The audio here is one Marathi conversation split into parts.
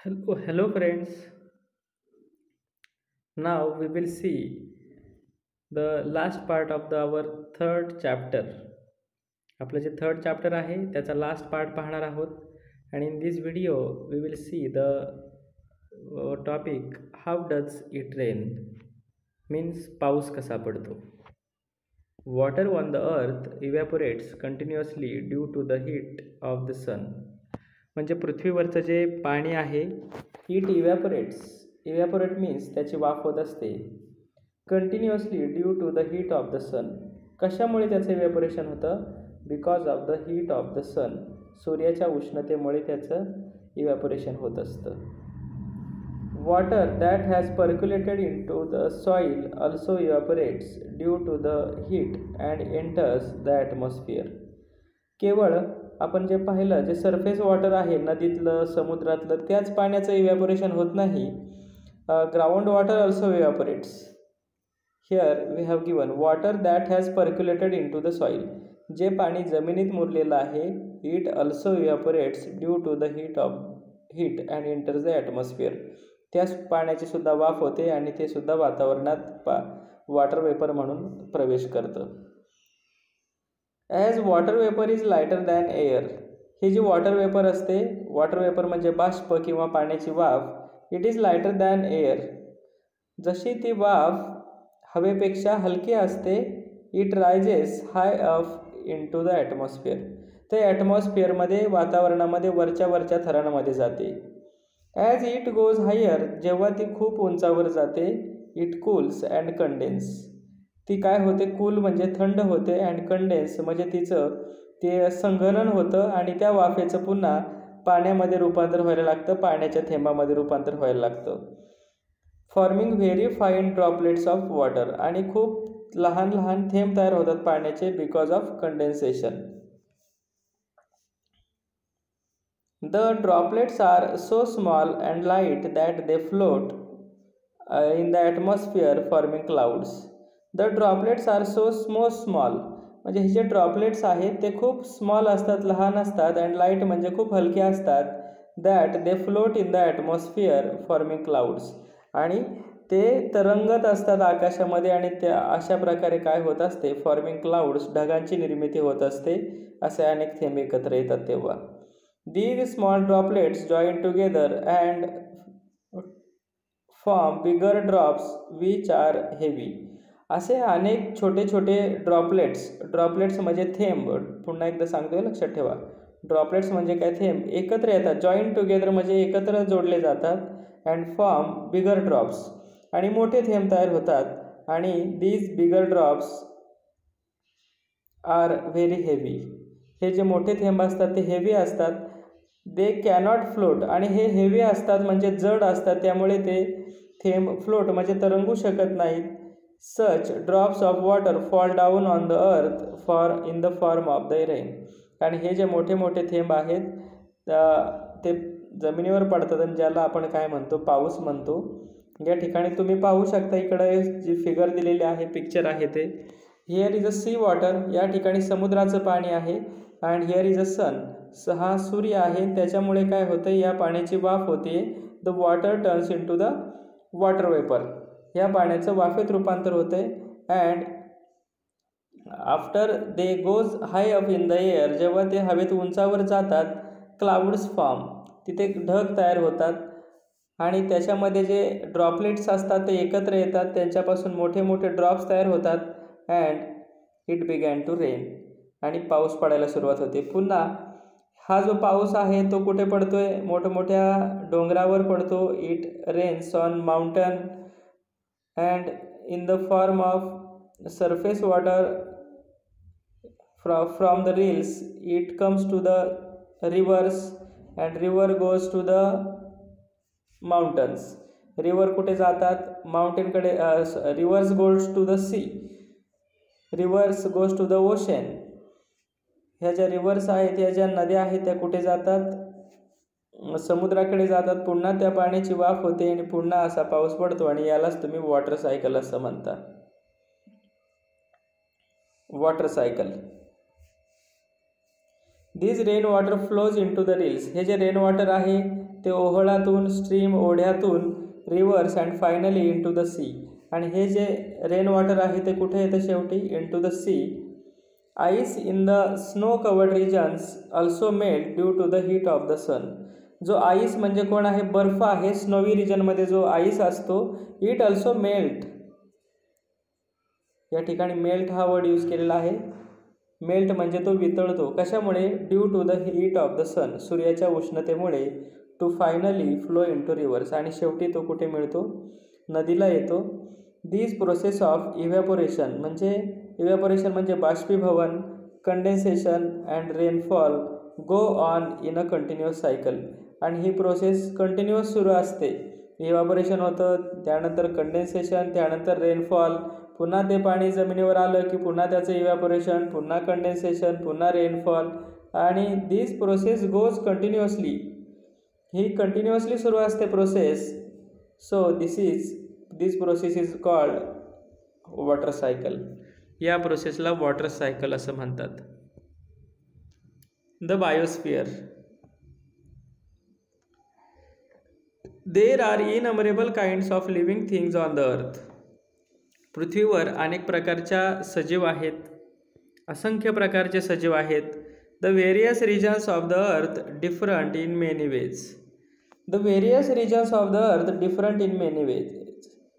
Hello friends. Now we will see the last part of our third chapter. आपलं जे थर्ड चॅप्टर आहे त्याचा लास्ट पार्ट पाहणार आहोत. आणि in this video we will see the topic how does it rain, means पाऊस कसा पडतो. Water on the earth evaporates continuously due to the heat of the sun. म्हणजे पृथ्वीवरचं जे पाणी आहे इट इव्हॅपोरेट मीन्स त्याची वाफ होत असते continuously due to the heat of the sun. कशामुळे त्याचं इव्हॅपोरेशन होतं? Because of the heat of the sun. सूर्याच्या उष्णतेमुळे त्याचं इव्हॅपोरेशन होत असतं. Water that has percolated into the soil also evaporates due to the heat and enters the atmosphere. केवळ आपण जे पाहिलं जे सरफेस वॉटर आहे नदीतलं समुद्रातलं त्याच पाण्याचं इव्हॅपोरेशन होत नाही. Ground water also evaporates. Here we have given water that has percolated into the soil. जे पाणी जमिनीत मुरलेलं आहे it also evaporates due to the heat and enters the atmosphere. त्या पाण्याची सुद्धा वाफ होते आणि ते सुद्धा वातावरणात वॉटर वेपर म्हणून प्रवेश करतं. As water vapour is lighter than air. ही जी वॉटर वेपर असते, वॉटर वेपर म्हणजे बाष्प किंवा पाण्याची वाफ, it is lighter than air. जशी ती वाफ हवेपेक्षा हलकी असते, it rises high up into the atmosphere. ते ॲटमॉस्फिअरमध्ये वातावरणामध्ये वरच्या थरांमध्ये जाते. ॲज इट गोज हायर, जेव्हा ती खूप उंचावर जाते, इट कूल्स अँड कंडेन्स. ती काय होते? कूल म्हणजे थंड होते अँड कंडेन्स म्हणजे तिचं ते संघनन होतं आणि त्या वाफेचं पुन्हा पाण्यामध्ये रूपांतर व्हायला लागतं, पाण्याच्या थेंबामध्ये रूपांतर व्हायला लागतं. Forming very fine droplets of water. आणि खूप लहान लहान थेंब तयार होतात पाण्याचे because of condensation. The droplets are so small and light that they float in the atmosphere forming clouds. The droplets are so small म्हणजे हे जे ड्रॉपलेट्स आहेत ते खूप स्मॉल असतात, लहान असतात, अँड लाईट म्हणजे खूप हलके असतात, that they float in the atmosphere forming clouds. आणि ते तरंगत असतात आकाशामध्ये आणि त्या अशा प्रकारे काय होत असते? फॉर्मिंग क्लाउड्स, ढगांची निर्मिती होत असते. असे अनेक थेंब एकत्र येतात तेव्हा. These small droplets join together and form bigger drops which are heavy. असे अनेक छोटे छोटे ड्रॉपलेट्स म्हणजे थेंब. पुन्हा एकदा सांगतोय, लक्षात ठेवा. ड्रॉपलेट्स म्हणजे काय? थेंब एकत्र येतात. जॉईन टुगेदर म्हणजे एकत्र जोडले जातात. अँड फॉर्म बिगर ड्रॉप्स आणि मोठे थेंब तयार होतात. आणि these bigger drops are very heavy. हे जे मोठे थेंब असतात ते हेवी असतात. They cannot float. आणि हे हेवी असतात म्हणजे जड असतात, त्यामुळे ते थेंब फ्लोट म्हणजे तरंगू शकत नाहीत. Such drops of water fall down on the earth in the form of the rain. आणि हे जे मोठे मोठे थेंब आहेत ते जमिनीवर पडतात आणि ज्याला आपण काय म्हणतो? पाऊस म्हणतो. या ठिकाणी तुम्ही पाहू शकता, इकडे जी फिगर दिलेली आहे, पिक्चर आहे ते. Here is a C water. या ठिकाणी समुद्राचं पाणी आहे. अँड हिअर इज अ सन. हा सूर्य आहे. त्याच्यामुळे काय होतं? या पाण्याची वाफ होते. The water turns into the water vapour. या पाण्याचं वाफेत रूपांतर होते. And after they goes high up in the air, जेव्हा ते हवेत उंचावर जातात, क्लाउड्स फॉर्म, तिथे ढग तयार होतात. आणि त्याच्यामध्ये जे ड्रॉपलेट्स असतात ते एकत्र येतात, त्यांच्यापासून मोठे मोठे ड्रॉप्स तयार होतात. And it began to rain. आणि पाऊस पडायला सुरुवात होते. पुन्हा हा जो पाऊस आहे तो कुठे पडतोय? मोठमोठ्या डोंगरावर पडतो. It rains on mountain and in the form of surface water from the rills. It comes to the rivers and river goes to the mountains. River कुठे जातात? माउंटेनकडे. Rivers goes to the sea. Rivers goes to the ocean. ह्या ज्या रिव्हर्स आहेत, ह्या ज्या नद्या आहेत, त्या कुठे जातात? समुद्राकडे जातात. पुन्हा त्या पाण्याची वाफ होते आणि पुन्हा असा पाऊस पडतो. आणि यालाच तुम्ही वॉटर सायकल असं म्हणता. Water cycle. This rain water flows into the rills. हे जे रेन वॉटर आहे ते ओहळातून, स्ट्रीम ओढ्यातून, rivers and finally into the sea. आणि हे जे रेन वॉटर आहे ते कुठे येतं शेवटी? Into the sea. Ice in the snow covered regions also melt due to the heat of the sun. जो आईस म्हणजे कोण आहे? बर्फ आहे. स्नोवी रिजनमध्ये जो आईस असतो, इट ऑल्सो मेल्ट. या ठिकाणी मेल्ट हा वर्ड यूज केलेला आहे. मेल्ट म्हणजे तो वितळतो. कशामुळे? Due to the heat of the sun, सूर्याच्या उष्णतेमुळे. To finally flow into rivers, आणि शेवटी तो कुठे मिळतो? नदीला येतो. दिस प्रोसेस ऑफ इव्हॅपोरेशन म्हणजे बाष्पीभवन, condensation and rainfall go on in a continuous cycle. आणि ही प्रोसेस कंटिन्युअस सुरू असते. इव्हॅपोरेशन होतं, त्यानंतर कंडेन्सेशन, त्यानंतर रेनफॉल, पुन्हा ते पाणी जमिनीवर आलं की पुन्हा त्याचं इव्हॅपोरेशन, पुन्हा कंडेन्सेशन, पुन्हा रेनफॉल, आणि दिस प्रोसेस गोज कंटिन्युअसली. ही कंटिन्युअसली सुरू असते process. So this process is called water cycle. या प्रोसेसला वॉटर सायकल असं म्हणतात. The biosphere. There are innumerable kinds of living things on the earth. पृथ्वीवर अनेक प्रकारच्या सजीव आहेत, असंख्य प्रकारचे सजीव आहेत. The various regions of the earth different in many ways. The various regions of the earth different in many ways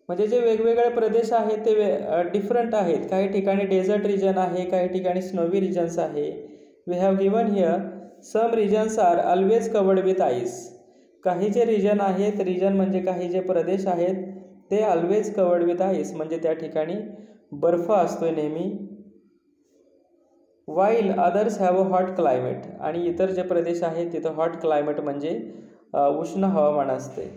म्हणजे जे वेगवेगळे प्रदेश आहेत ते डिफरंट आहेत. काही ठिकाणी डेझर्ट रिजन आहे, काही ठिकाणी स्नोवी रिजन्स आहे. We have given here some regions are always covered with ice. काही जे रिजन आहेत, रिजन म्हणजे काही जे प्रदेश आहेत ते ऑलवेज कवर्ड विथ आईस म्हणजे त्या ठिकाणी बर्फ असतो नेहमी. While others have a hot climate. आणि इतर जे प्रदेश आहेत तिथं हॉट क्लायमेट म्हणजे उष्ण हवामान असते.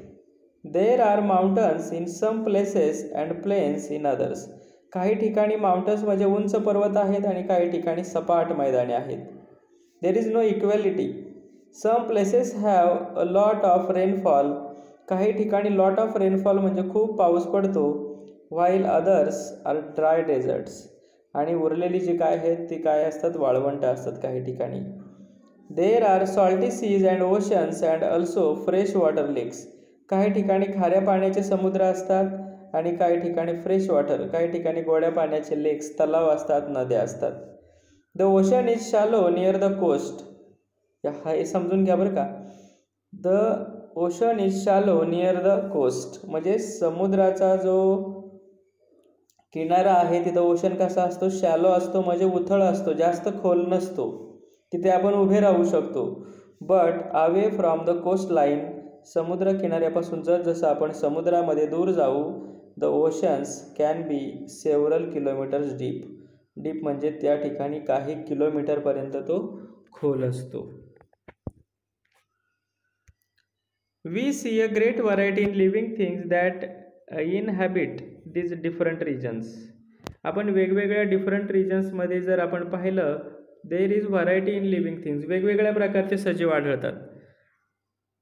There are mountains in some places and plains in others. काही ठिकाणी माउंटन्स म्हणजे उंच पर्वत आहेत आणि काही ठिकाणी सपाट मैदाने आहेत. There is no equality. Some places have a lot of rainfall. काही ठिकाणी लॉट ऑफ रेनफॉल म्हणजे खूप पाऊस पडतो. While others are dry deserts. आणि उरलेली जी काय आहेत ती काय असतात? वाळवंट असतात काही ठिकाणी. There are salty seas and oceans and also fresh water lakes. काही ठिकाणी खाऱ्या पाण्याचे समुद्र असतात आणि काही ठिकाणी फ्रेश वॉटर, काही ठिकाणी गोड्या पाण्याचे लेक्स, तलाव असतात, नद्या असतात. The ocean is shallow near the coast. हे समजून घ्या बरं का. The ocean is shallow near the coast म्हणजे समुद्राचा जो किनारा आहे तिथं ओशन कसा असतो? शॅलो असतो म्हणजे उथळ असतो, जास्त खोल नसतो. तिथे आपण उभे राहू शकतो. But away from the coastline, समुद्र किनाऱ्यापासून जसं आपण समुद्रामध्ये दूर जाऊ, the oceans can be several kilometres deep. Deep म्हणजे त्या ठिकाणी काही किलोमीटरपर्यंत तो खोल असतो. We see a great variety in living things that inhabit these different regions. आपण वेगवेगळ्या डिफरंट रिजन्समध्ये जर आपण पाहिलं, there is variety in living things. वेगवेगळ्या प्रकारचे सजीव आढळतात.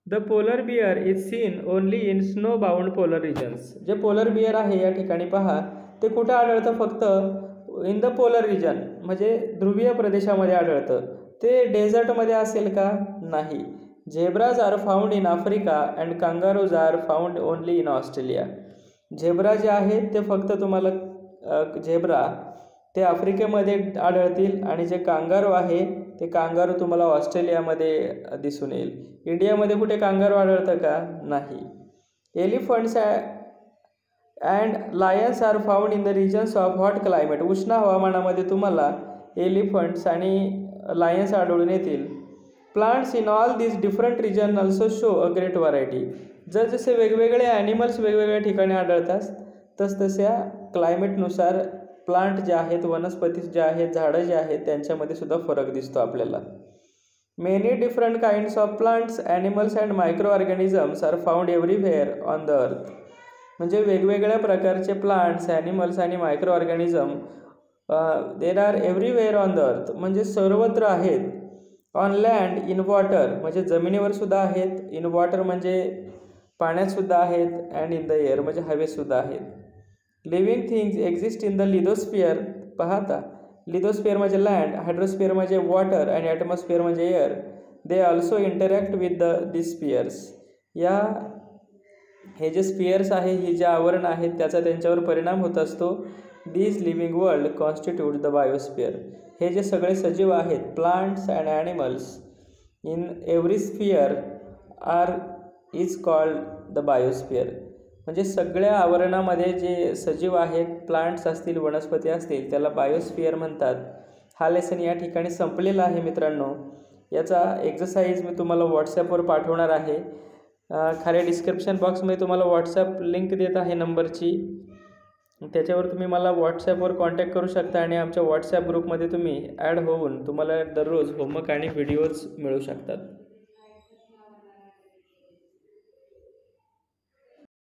The polar bear is seen only in snowbound polar regions. जे पोलर बियर आहे या ठिकाणी पहा, ते कुठं आढळतं? फक्त इन द पोलर रिजन म्हणजे ध्रुवीय प्रदेशामध्ये आढळतं. ते डेझर्टमध्ये असेल का? नाही. Zebras are found in Africa and kangaroos are found only in Australia. Zebra जे आहेत ते फक्त तुम्हाला झेब्रा ते आफ्रिकेमध्ये आढळतील आणि जे कांगारू आहे ते कांगारू तुम्हाला ऑस्ट्रेलियामध्ये दिसून येईल. इंडियामध्ये कुठे कांगारू आढळतं का? नाही. Elephants and lions are found in the regions of hot climate. उष्ण हवामानामध्ये तुम्हाला एलिफंट्स आणि लायन्स आढळून येतील. Plants in all this different region also show a great variety. जसे वेगवेगळे ॲनिमल्स वेगवेगळ्या ठिकाणी आढळतात तसतशा क्लायमेटनुसार प्लांट जे आहेत, वनस्पती जे आहेत, झाडं जे आहेत त्यांच्यामध्ये सुद्धा फरक दिसतो आपल्याला. Many different kinds of plants, animals and microorganisms are found everywhere on the earth. म्हणजे वेगवेगळ्या प्रकारचे प्लांट्स, ॲनिमल्स आणि microorganism there are everywhere on the earth म्हणजे सर्वत्र आहेत. ऑन लँड, इन वॉटर म्हणजे जमिनीवर सुद्धा आहेत, इन वॉटर म्हणजे पाण्यात सुद्धा आहेत, अँड इन द एअर म्हणजे हवेतसुद्धा आहेत. Living things exist in the lithosphere. पाहता, लिथोस्फिअर म्हणजे लँड, हायड्रोस्फिअर म्हणजे वॉटर आणि ॲटमॉस्फिअर म्हणजे air. They also interact with this spheres. या हे जे स्पियर्स आहे, ही जे आवरण आहेत, त्याचा त्यांच्यावर परिणाम होत असतो. These living world constitute the biosphere. हे जे सगळे सजीव आहेत, plants and animals in every sphere is called the biosphere. म्हणजे सगळ्या आवरणामध्ये जे सजीव आहेत, प्लांट्स असतील, वनस्पती असतील, त्याला बायोस्फिअर म्हणतात. हा लेसन या ठिकाणी संपलेला आहे मित्रांनो. याचा एक्झरसाईज मी तुम्हाला व्हॉट्सॲपवर पाठवणार आहे. खाली डिस्क्रिप्शन बॉक्समध्ये तुम्हाला व्हॉट्सॲप लिंक देत आहे नंबरची. त्याच्यावर तुम्ही मला व्हॉट्सॲपवर कॉन्टॅक्ट करू शकता आणि आमच्या व्हॉट्सॲप ग्रुपमध्ये तुम्ही ॲड होऊन तुम्हाला दररोज होमवर्क आणि व्हिडिओज मिळू शकतात.